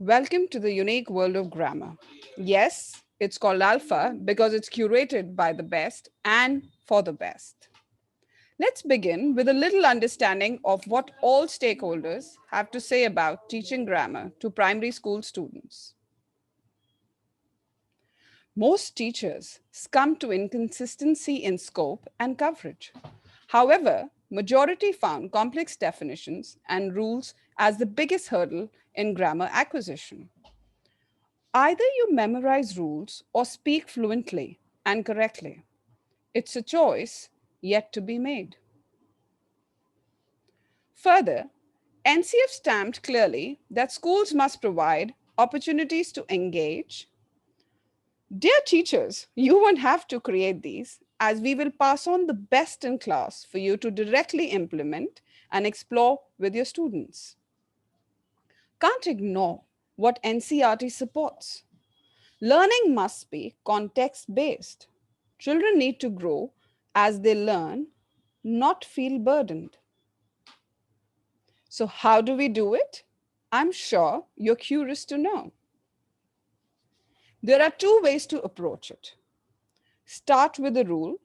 Welcome to the unique world of grammar. Yes, it's called Alpha because it's curated by the best and for the best. Let's begin with a little understanding of what all stakeholders have to say about teaching grammar to primary school students. Most teachers succumb to inconsistency in scope and coverage. However, majority found complex definitions and rules as the biggest hurdle in grammar acquisition. Either you memorize rules or speak fluently and correctly. It's a choice yet to be made. Further, NCF stamped clearly that schools must provide opportunities to engage. Dear teachers, you won't have to create these, as we will pass on the best in class for you to directly implement and explore with your students. Can't ignore what NCRT supports. Learning must be context based. Children need to grow as they learn, not feel burdened. So, how do we do it? I'm sure you're curious to know. There are two ways to approach it. Start with a rule,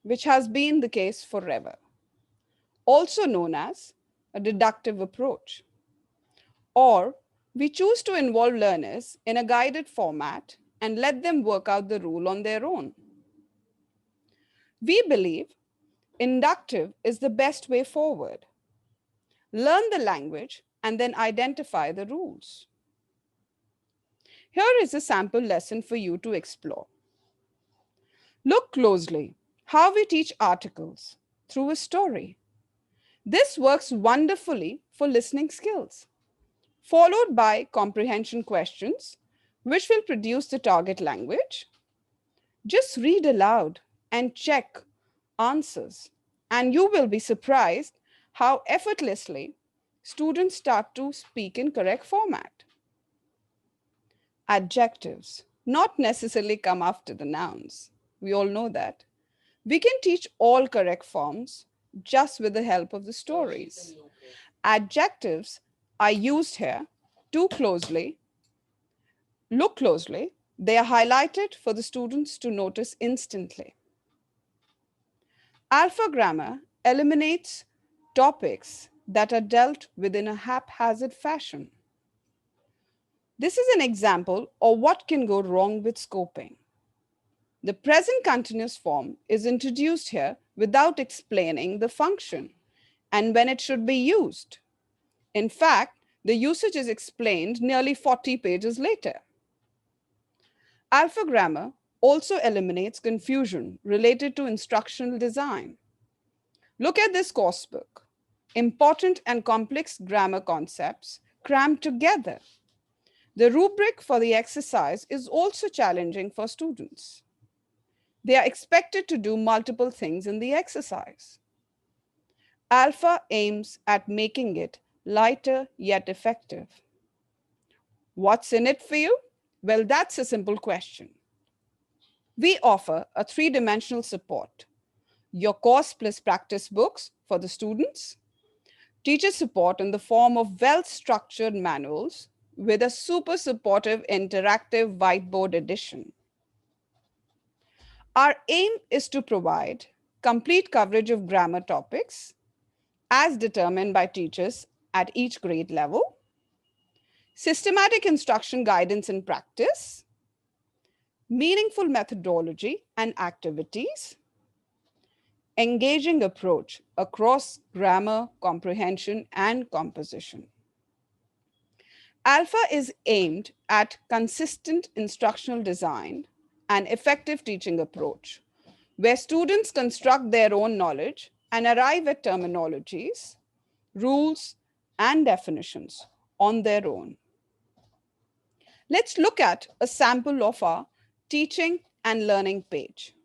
which has been the case forever, also known as a deductive approach. Or we choose to involve learners in a guided format and let them work out the rule on their own. We believe inductive is the best way forward. Learn the language and then identify the rules. Here is a sample lesson for you to explore. Look closely how we teach articles through a story. This works wonderfully for listening skills, followed by comprehension questions, which will produce the target language. Just read aloud and check answers, and you will be surprised how effortlessly students start to speak in correct format. Adjectives not necessarily come after the nouns. We all know that. We can teach all correct forms just with the help of the stories. Adjectives are used here too closely. Look closely. They are highlighted for the students to notice instantly. Alpha grammar eliminates topics that are dealt with in a haphazard fashion. This is an example of what can go wrong with scoping. The present continuous form is introduced here without explaining the function and when it should be used. In fact, the usage is explained nearly 40 pages later. Alpha grammar also eliminates confusion related to instructional design. Look at this course book. Important and complex grammar concepts crammed together. The rubric for the exercise is also challenging for students. They are expected to do multiple things in the exercise. Alpha aims at making it lighter yet effective. What's in it for you? Well, that's a simple question. We offer a three-dimensional support. Your course plus practice books for the students, teacher support in the form of well-structured manuals with a super supportive interactive whiteboard edition. Our aim is to provide complete coverage of grammar topics as determined by teachers at each grade level, systematic instruction guidance and practice, meaningful methodology and activities, engaging approach across grammar, comprehension, and composition. Alpha is aimed at consistent instructional design and effective teaching approach, where students construct their own knowledge and arrive at terminologies, rules, and definitions on their own. Let's look at a sample of our teaching and learning page,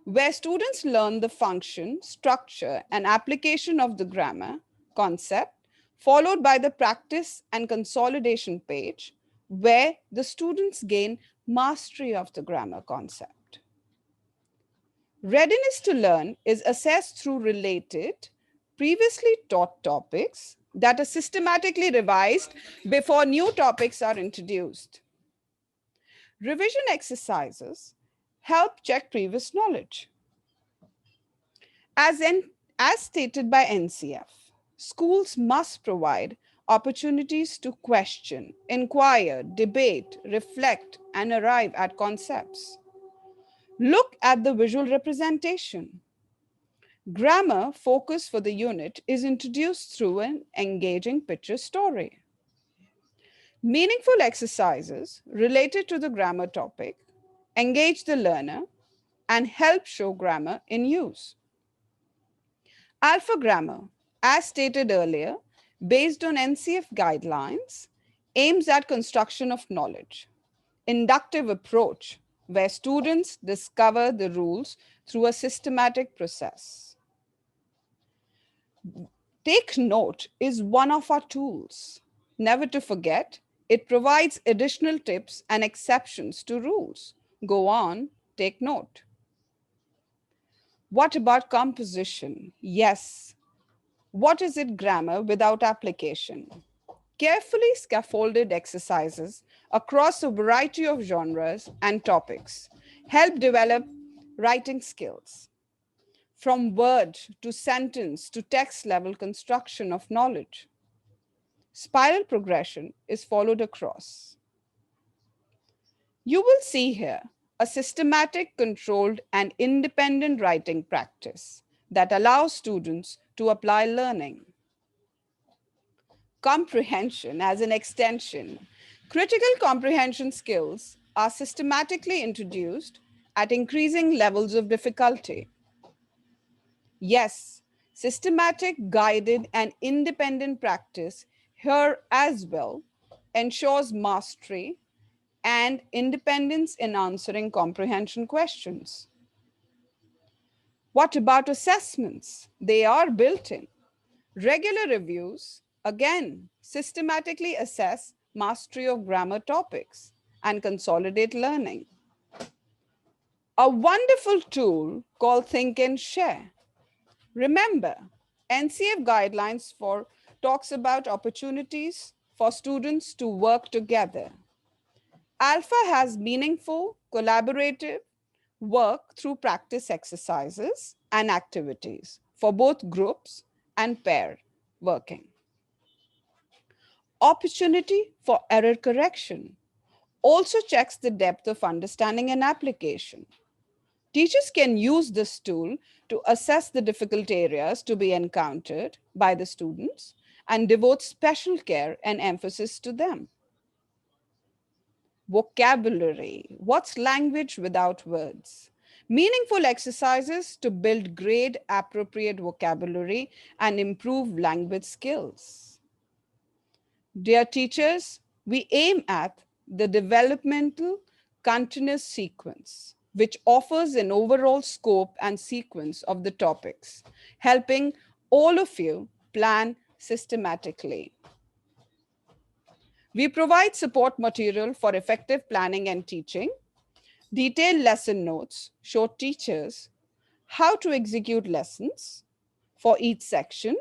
where students learn the function, structure, and application of the grammar concept, followed by the practice and consolidation page, where the students gain mastery of the grammar concept. Readiness to learn is assessed through related, previously taught topics that are systematically revised before new topics are introduced. Revision exercises help check previous knowledge. As, in, as stated by NCF, schools must provide opportunities to question, inquire, debate, reflect, and arrive at concepts. Look at the visual representation. Grammar focus for the unit is introduced through an engaging picture story. Meaningful exercises related to the grammar topic engage the learner and help show grammar in use. Alpha Grammar, as stated earlier, based on NCF guidelines, aims at construction of knowledge. Inductive approach, where students discover the rules through a systematic process. Take Note is one of our tools. Never to forget, it provides additional tips and exceptions to rules. Go on, take note. What about composition? Yes. What is it grammar without application? Carefully scaffolded exercises across a variety of genres and topics help develop writing skills. From word to sentence to text level construction of knowledge. Spiral progression is followed across. You will see here a systematic, controlled, and independent writing practice that allows students to apply learning. Comprehension as an extension. Critical comprehension skills are systematically introduced at increasing levels of difficulty. Yes, systematic, guided, and independent practice here as well ensures mastery and independence in answering comprehension questions. What about assessments? They are built in. Regular reviews, again, systematically assess mastery of grammar topics and consolidate learning. A wonderful tool called Think and Share. Remember, NCF guidelines for talks about opportunities for students to work together. Alpha has meaningful, collaborative work through practice exercises and activities for both groups and pair working. Opportunity for error correction also checks the depth of understanding and application. Teachers can use this tool to assess the difficult areas to be encountered by the students and devote special care and emphasis to them. Vocabulary. What's language without words? Meaningful exercises to build grade appropriate vocabulary and improve language skills. Dear teachers, we aim at the developmental continuous sequence, which offers an overall scope and sequence of the topics, helping all of you plan systematically. We provide support material for effective planning and teaching. Detailed lesson notes show teachers how to execute lessons for each section,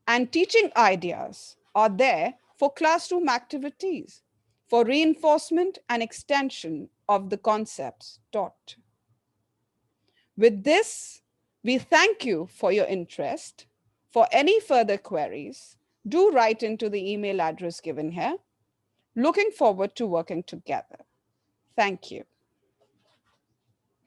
and teaching ideas are there for classroom activities, for reinforcement and extension of the concepts taught. With this, we thank you for your interest. For any further queries, do write into the email address given here. Looking forward to working together. Thank you.